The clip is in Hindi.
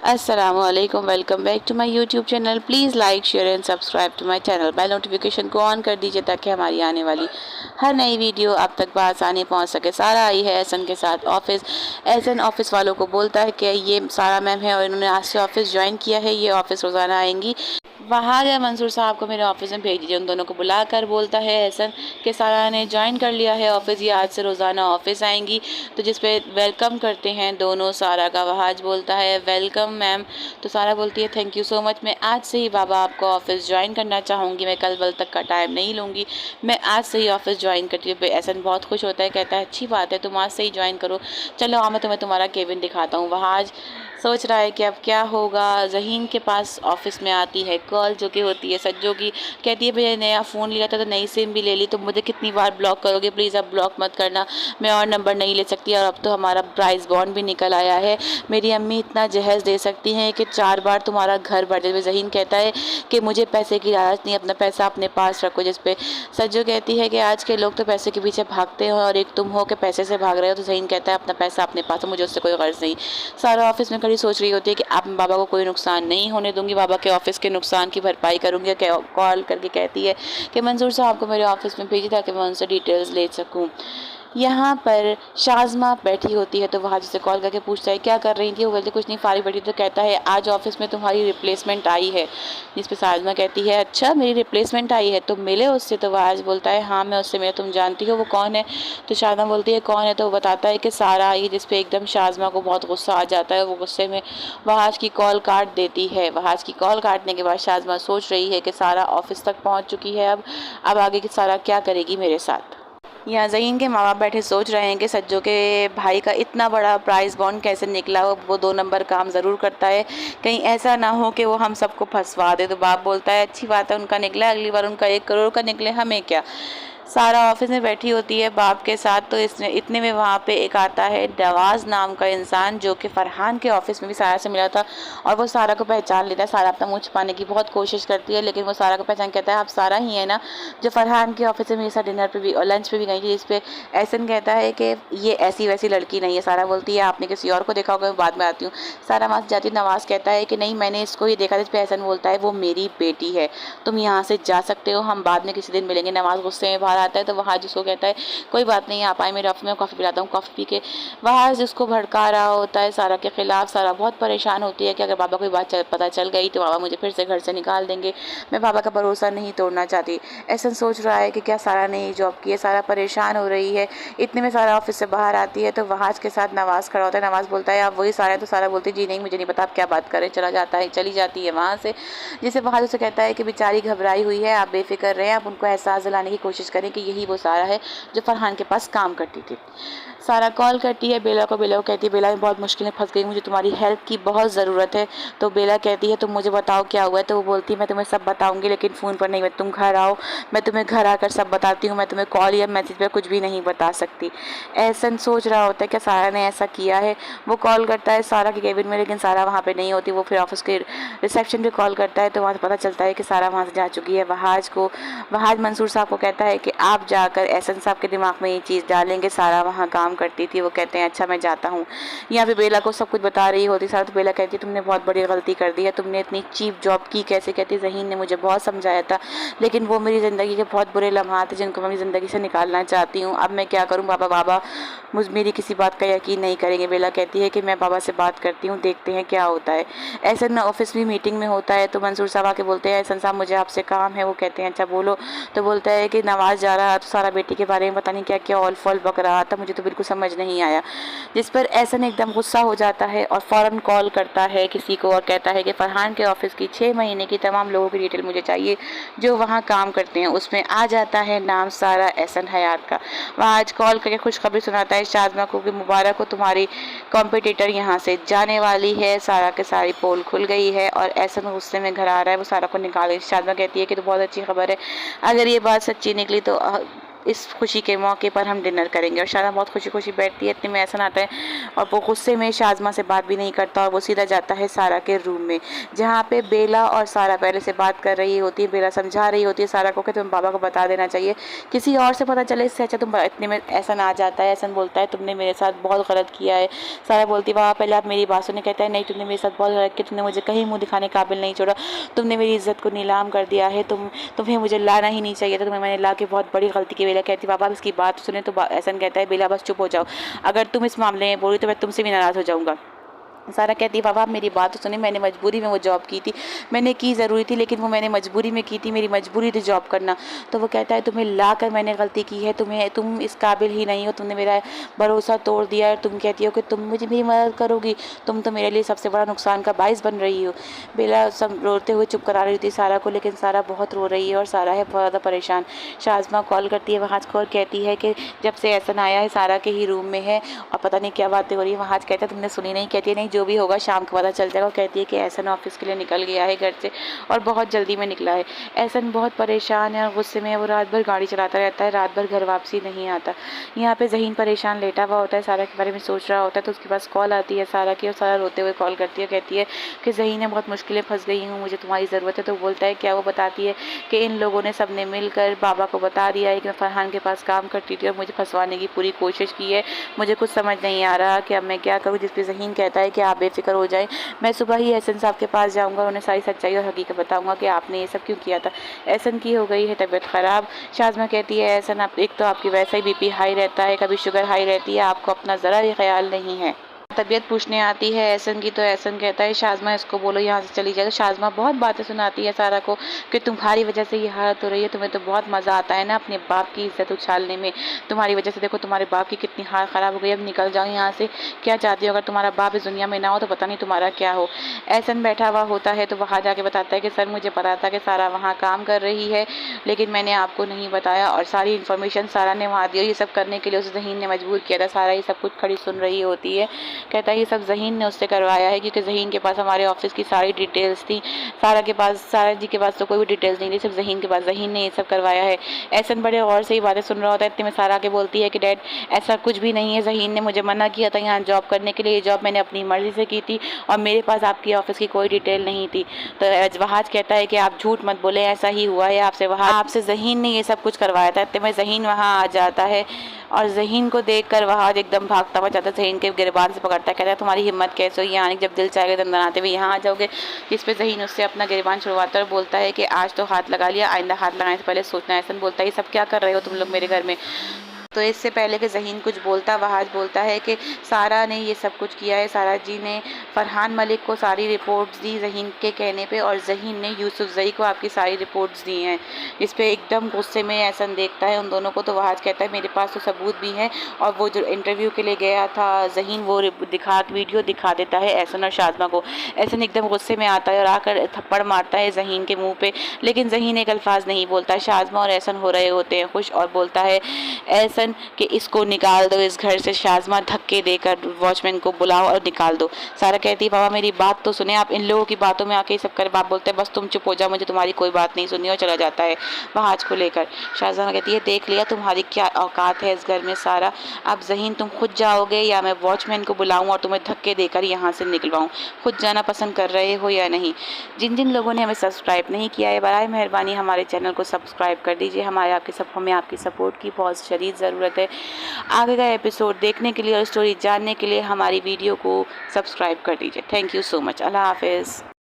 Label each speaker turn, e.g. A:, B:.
A: अस्सलामुअलैकुम, welcome back to my YouTube channel. Please like share and subscribe to my channel. Bell notification को ऑन कर दीजिए ताकि हमारी आने वाली हर नई वीडियो आप तक बआसानी पहुंच सके। सारा आई है एहसन के साथ ऑफिस। एहसन ऑफिस वालों को बोलता है कि ये सारा मैम है और इन्होंने आज से ऑफिस ज्वाइन किया है, ये ऑफिस रोज़ाना आएंगी। वहाँ या मंसूर साहब को मेरे ऑफिस में भेज दीजिए। उन दोनों को बुलाकर बोलता है एहसन कि सारा ने ज्वाइन कर लिया है ऑफिस, ये आज से रोज़ाना ऑफिस आएंगी। तो जिस पे वेलकम करते हैं दोनों सारा का। वहाज बोलता है वेलकम मैम। तो सारा बोलती है थैंक यू सो मच, मैं आज से ही बाबा आपको ऑफिस ज्वाइन करना चाहूँगी, मैं कल वल तक का टाइम नहीं लूँगी, मैं आज से ही ऑफिस ज्वाइन करती हूँ। एहसन बहुत खुश होता है, कहता है अच्छी बात है, तुम आज से ही ज्वाइन करो, चलो आओ मैं तुम्हें तुम्हारा केबिन दिखाता हूँ। वहाज सोच रहा है कि अब क्या होगा। ज़हीन के पास ऑफिस में आती है कॉल, जो कि होती है सज्जो की। कहती है भैया नया फ़ोन लिया था तो नई सिम भी ले ली, तुम मुझे कितनी बार ब्लॉक करोगे, प्लीज़ अब ब्लॉक मत करना, मैं और नंबर नहीं ले सकती। और अब तो हमारा प्राइस बॉन्ड भी निकल आया है, मेरी अम्मी इतना जहेज़ दे सकती हैं कि 4 बार तुम्हारा घर भर जाए। ज़हीन कहता है कि मुझे पैसे की लालच नहीं, अपना पैसा अपने पास रखो। जिस पे सज्जो कहती है कि आज के लोग तो पैसे के पीछे भागते हो और एक तुम हो कि पैसे से भाग रहे हो। तो ज़हीन कहता है अपना पैसा अपने पास, मुझे उससे कोई गर्ज नहीं। सारा ऑफिस में खड़ी सोच रही होती है कि अब बाबा को कोई नुकसान नहीं होने दूंगी, बाबा के ऑफिस के नुकसान की भरपाई करूंगी। कॉल करके कहती है कि मंसूर साहब को मेरे ऑफिस में भेजिए ताकि मैं उनसे डिटेल्स ले सकूं। यहाँ पर शाज़मा बैठी होती है तो वहाँ जिसे कॉल करके पूछता है क्या कर रही थी। वो बोलती कुछ नहीं, फारिग बैठी। तो कहता है आज ऑफिस में तुम्हारी रिप्लेसमेंट आई है। जिस पे शाज़मा कहती है अच्छा मेरी रिप्लेसमेंट आई है, तुम मिले उससे। तो वह आज बोलता है हाँ मैं उससे मिला, तुम जानती हो वो कौन है। तो शाज़मा बोलती है कौन है। तो वो बताता है कि सारा आई। जिस पे एकदम शाज़मा को बहुत गुस्सा आ जाता है, वो गुस्से में वहाज की कॉल काट देती है। वहाज की कॉल काटने के बाद शाज़मा सोच रही है कि सारा ऑफिस तक पहुँच चुकी है, अब आगे की सारा क्या करेगी मेरे साथ। यहाँ ज़हीन के माँ बाप बैठे सोच रहे हैं कि सज्जो के भाई का इतना बड़ा प्राइस बॉन्ड कैसे निकला। वो 2 नंबर काम ज़रूर करता है, कहीं ऐसा ना हो कि वो हम सबको फंसवा दे। तो बाप बोलता है अच्छी बात है उनका निकला, अगली बार उनका 1 करोड़ का निकले, हमें क्या। सारा ऑफिस में बैठी होती है बाप के साथ। तो इतने में वहाँ पे एक आता है नवाज़ नाम का इंसान, जो कि फरहान के ऑफिस में भी सारा से मिला था और वो सारा को पहचान लेता है। सारा अपना मुँह छुपाने की बहुत कोशिश करती है, लेकिन वो सारा को पहचान कहता है आप सारा ही है ना जो फरहान के ऑफिस में मेरे साथ डिनर पे भी और लंच पे भी गई थी। इस पर एहसन कहता है कि ये ऐसी वैसी लड़की नहीं है। सारा बोलती है आपने किसी और को देखा होगा, मैं बाद में आती हूँ। सारा वहाँ से जाती है। नवाज़ कहता है कि नहीं मैंने इसको ही देखा था। इस पर एहसन बोलता है वो मेरी बेटी है, तुम यहाँ से जा सकते हो, हम बाद में किसी दिन मिलेंगे। नवाज़ गुस्से में बाहर आता है तो वहाँ जिसको कहता है कोई बात नहीं आप आए मेरे ऑफिस में, कॉफ़ी पिलाता हूँ। कॉफ़ी पी के वहाँ जिसको भड़का रहा होता है सारा के खिलाफ। सारा बहुत परेशान होती है कि अगर बाबा को बात पता चल गई तो बाबा मुझे फिर से घर से निकाल देंगे, मैं बाबा का भरोसा नहीं तोड़ना चाहती। ऐसा सोच रहा है कि क्या सारा ने ये जॉब की है। सारा परेशान हो रही है। इतने में सारा ऑफिस से बाहर आती है तो वहाज के साथ नवाज़ खड़ा होता है। नवाज़ बोलता है आप वही सारा है। तो सारा बोलती है जी नहीं मुझे नहीं पता आप क्या बात करें, चला जाता है, चली जाती है वहाँ से। जिसे वहाज उसे कहता है कि बेचारी घबराई हुई है, आप बेफिक्र रहें, आप उनको एहसास दिलाने की कोशिश करें कि यही वो सारा है जो फरहान के पास काम करती थी। सारा कॉल करती है बेला को। बेला को कहती है बेला मैं बहुत मुश्किल में फंस गई, मुझे तुम्हारी हेल्प की बहुत ज़रूरत है। तो बेला कहती है तुम मुझे बताओ क्या हुआ है। तो वो बोलती है मैं तुम्हें सब बताऊंगी लेकिन फ़ोन पर नहीं, तुम घर आओ, मैं तुम्हें घर आकर सब बताती हूँ, मैं तुम्हें कॉल या मैसेज पर कुछ भी नहीं बता सकती। एहसन सोच रहा होता है कि सारा ने ऐसा किया है। वो कॉल करता है सारा के केबिन में, लेकिन सारा वहाँ पर नहीं होती। वो फिर ऑफिस के रिसेप्शन पर कॉल करता है तो वहाँ से पता चलता है कि सारा वहाँ से जा चुकी है। वहाज मंसूर साहब को कहता है कि आप जाकर एहसन साहब के दिमाग में ये चीज़ डालेंगे सारा वहाँ काम करती थी। वो कहते हैं अच्छा मैं जाता हूँ। यहाँ पे बेला को सब कुछ बता रही होती सारा। तो बेला कहती है तुमने बहुत बड़ी गलती कर दी है, तुमने इतनी चीप जॉब की कैसे। कहती ज़हीन ने मुझे बहुत समझाया था लेकिन वो मेरी ज़िंदगी के बहुत बुरे लम्हात हैं जिनको मैं अपनी ज़िंदगी से निकालना चाहती हूँ, अब मैं क्या करूँ। बाबा मेरी किसी बात का यकीन नहीं करेंगे। बेला कहती है कि मैं बाबा से बात करती हूँ, देखते हैं क्या होता है। एहसन ऑफिस में मीटिंग में होता है तो मंसूर साहब आके बोलते हैं एहसन साहब मुझे आपसे काम है। वो कहते हैं अच्छा बोलो। तो बोलता है कि नवाज़ जा रहा है तो सारा बेटी के बारे में पता नहीं क्या क्या ऑल फॉल बक रहा था, मुझे तो बिल्कुल समझ नहीं आया। जिस पर एहसन एकदम गुस्सा हो जाता है और फ़ौरन कॉल करता है किसी को और कहता है कि फरहान के ऑफिस की 6 महीने की तमाम लोगों की डिटेल मुझे चाहिए जो वहाँ काम करते हैं। उसमें आ जाता है नाम सारा एहसन हयात का। वहाँ आज कॉल करके खुशखबरी सुनाता है शाज़मा को कि मुबारक हो तुम्हारी कॉम्पिटिटर यहाँ से जाने वाली है। सारा के सारी पोल खुल गई है और एहसन गुस्से में घर आ रहा है। वो सारा को निकाले। शाज़मा कहती है कि तो बहुत अच्छी खबर है, अगर ये बात सच्ची निकली तो इस खुशी के मौके पर हम डिनर करेंगे। और शाज़मा बहुत खुशी खुशी बैठती है। इतने में एहसन आता है और वो गुस्से में शाज़मा से बात भी नहीं करता और वो सीधा जाता है सारा के रूम में, जहाँ पे बेला और सारा पहले से बात कर रही होती है। बेला समझा रही होती है सारा को कि तुम बाबा को बता देना चाहिए, किसी और से पता चले इससे अच्छा तुम। इतने में एहसन आ जाता है। एहसन बोलता है तुमने मेरे साथ बहुत गलत किया है। सारा बोलती है बाबा पहले आप मेरी बात सुने। कहता है नहीं, तुमने मेरे साथ बहुत गलत किया, तुमने मुझे कहीं मुँह दिखाने काबिल नहीं छोड़ा, तुमने मेरी इज्जत को नीलाम कर दिया है, तुम्हें मुझे लाना ही नहीं चाहिए था, तुम्हें मैंने ला के बहुत बड़ी गलती की। बेला कहती बाबा इसकी बात सुने तो एहसन कहता है बेला बस चुप हो जाओ, अगर तुम इस मामले में बोली तो मैं तुमसे भी नाराज़ हो जाऊँगा। सारा कहती है बाबा आप मेरी बात तो सुने, मैंने मजबूरी में वो जॉब की थी, मैंने की ज़रूरी थी लेकिन वो मैंने मजबूरी में की थी, मेरी मजबूरी थी जॉब करना। तो वो कहता है तुम्हें ला कर मैंने गलती की है, तुम इस काबिल ही नहीं हो, तुमने मेरा भरोसा तोड़ दिया है। तुम कहती हो कि तुम मुझे मेरी मदद करोगी, तुम तो मेरे लिए सबसे बड़ा नुकसान का बाइस बन रही हो। बेला सब रोते हुए चुप करा रही थी सारा को, लेकिन सारा बहुत रो रही है और सारा है बहुत ज़्यादा परेशान। शाज़मा कॉल करती है वहाँ को और कहती है कि जब से एहसन आया है सारा के ही रूम में है और पता नहीं क्या बातें हो रही है। वहाँ कहता है तुमने सुनी नहीं? कहती है नहीं, जो भी होगा शाम को पता चल जाएगा। कहती है कि एहसन ऑफिस के लिए निकल गया है घर से और बहुत जल्दी में निकला है। एहसन बहुत परेशान है और गुस्से में वो रात भर गाड़ी चलाता रहता है, रात भर घर वापसी नहीं आता। यहाँ पे ज़हीन परेशान लेटा हुआ होता है, सारा के बारे में सोच रहा होता है। तो उसके पास कॉल आती है सारा की और सारा रोते हुए कॉल करती है, कहती है कि ज़हीन है बहुत मुश्किलें फंस गई हूँ, मुझे तुम्हारी ज़रूरत है। तो बोलता है क्या? वो बताती है कि इन लोगों ने सबने मिलकर बाबा को बता दिया है कि मैं फरहान के पास काम करती थी और मुझे फंसवाने की पूरी कोशिश की है। मुझे कुछ समझ नहीं आ रहा कि अब मैं क्या करूँ। जिस पे ज़हीन कहता है कि आप बेफिक्र हो जाएं, मैं सुबह ही एहसन साहब के पास जाऊंगा, उन्हें सारी सच्चाई और हकीकत बताऊंगा कि आपने ये सब क्यों किया था। एहसन की हो गई है तबीयत ख़राब। शाज़मा कहती है एहसन आप एक तो आपकी वैसे ही बीपी हाई रहता है, कभी शुगर हाई रहती है, आपको अपना ज़रा भी ख्याल नहीं है। तबीयत पूछने आती है एहसन की तो एहसन कहता है शाज़मा इसको बोलो यहाँ से चली जाए। तो शाज़मा बहुत बातें सुनाती है सारा को कि तुम्हारी वजह से ये हालत हो रही है, तुम्हें तो बहुत मज़ा आता है ना अपने बाप की इज्जत उछालने में, तुम्हारी वजह से देखो तुम्हारे बाप की कितनी हालत ख़राब हो गई, अब निकल जाओ यहाँ से। क्या चाहती हो? अगर तुम्हारा बाप इस दुनिया में ना हो तो पता नहीं तुम्हारा क्या हो। एहसन बैठा हुआ होता है तो वहाँ जाके बताता है कि सर मुझे पता था कि सारा वहाँ काम कर रही है लेकिन मैंने आपको नहीं बताया और सारी इन्फॉर्मेशन सारा ने वहाँ दी और ये सब करने के लिए उसे ज़हीन ने मजबूर किया था। सारा ये सब कुछ खड़ी सुन रही होती है। कहता है ये सब ज़हीन ने उससे करवाया है क्योंकि ज़हीन के पास हमारे ऑफिस की सारी डिटेल्स थी, सारा के पास, सारा जी के पास तो कोई भी डिटेल्स नहीं थी, सिर्फ ज़हीन के पास, ज़हीन ने ये सब करवाया है। एहसन बड़े गौर से ही बातें सुन रहा होता है। इतने में सारा के बोलती है कि डैड ऐसा कुछ भी नहीं है, ज़हीन ने मुझे मना किया था यहाँ जॉब करने के लिए, ये जॉब मैंने अपनी मर्ज़ी से की थी और मेरे पास आपकी ऑफिस की कोई डिटेल नहीं थी। तो वहाज कहता है कि आप झूठ मत बोले, ऐसा ही हुआ है आपसे, वहाँ आपसे ज़हीन ने ये सब कुछ करवाया था। इतने में ज़हीन वहाँ आ जाता है और ज़हीन को देखकर वहाज एकदम भागता हुआ जाता है, ज़हीन के गिरबान से पकड़ता है, कहता है तुम्हारी हिम्मत कैसे हुई आने, जब दिल चाहेगा दंदनाते हुए यहाँ आ जाओगे। जिस पे ज़हीन उससे अपना गिरबान छुड़वाता है और बोलता है कि आज तो हाथ लगा लिया, आइंदा हाथ लगाने से पहले सोचना। एहसन बोलता है ये सब क्या कर रहे हो तुम लोग मेरे घर में। तो इससे पहले कि ज़हीन कुछ बोलता, वहाज बोलता है कि सारा ने ये सब कुछ किया है, सारा जी ने फरहान मलिक को सारी रिपोर्ट्स दी ज़हीन के कहने पे और ज़हीन ने यूसुफ जई को आपकी सारी रिपोर्ट्स दी हैं। इस पे एकदम गुस्से में एहसन देखता है उन दोनों को। तो वहाज कहता है मेरे पास तो सबूत भी हैं और वो जो इंटरव्यू के लिए गया था ज़हीन वो वीडियो दिखा देता है एहसन और शाज़मा को। एहसन एकदम गुस्से में आता है और आकर थप्पड़ मारता है ज़हीन के मुँह पे, लेकिन ज़हीन एक अल्फाज नहीं बोलता। शाज़मा और एहसन हो रहे होते हैं खुश और बोलता है एहसन कि इसको निकाल दो इस घर से। शाज़मा धक्के देकर वॉचमैन को बुलाओ और निकाल दो। सारा कहती है बाबा मेरी बात तो सुने, आप इन लोगों की बातों में आके सब कर। बाप बोलते हैं बस तुम चुप हो जाओ, मुझे तुम्हारी कोई बात नहीं सुनी, और चला जाता है वहाज को लेकर। शाज़मा कहती है देख लिया तुम्हारी क्या औकात है इस घर में सारा, अब ज़हीन तुम खुद जाओगे या मैं वॉचमैन को बुलाऊँ और तुम्हें धक्के देकर यहाँ से निकलवाऊँ, खुद जाना पसंद कर रहे हो या नहीं। जिन जिन लोगों ने हमें सब्सक्राइब नहीं किया है बराए मेहरबानी हमारे चैनल को सब्सक्राइब कर दीजिए। हमें आपकी सपोर्ट की बहुत शदीद ज़रूरत है। आगे का एपिसोड देखने के लिए और स्टोरी जानने के लिए हमारी वीडियो को सब्सक्राइब कर दीजिए। Thank you so much. अल्लाह हाफिज़।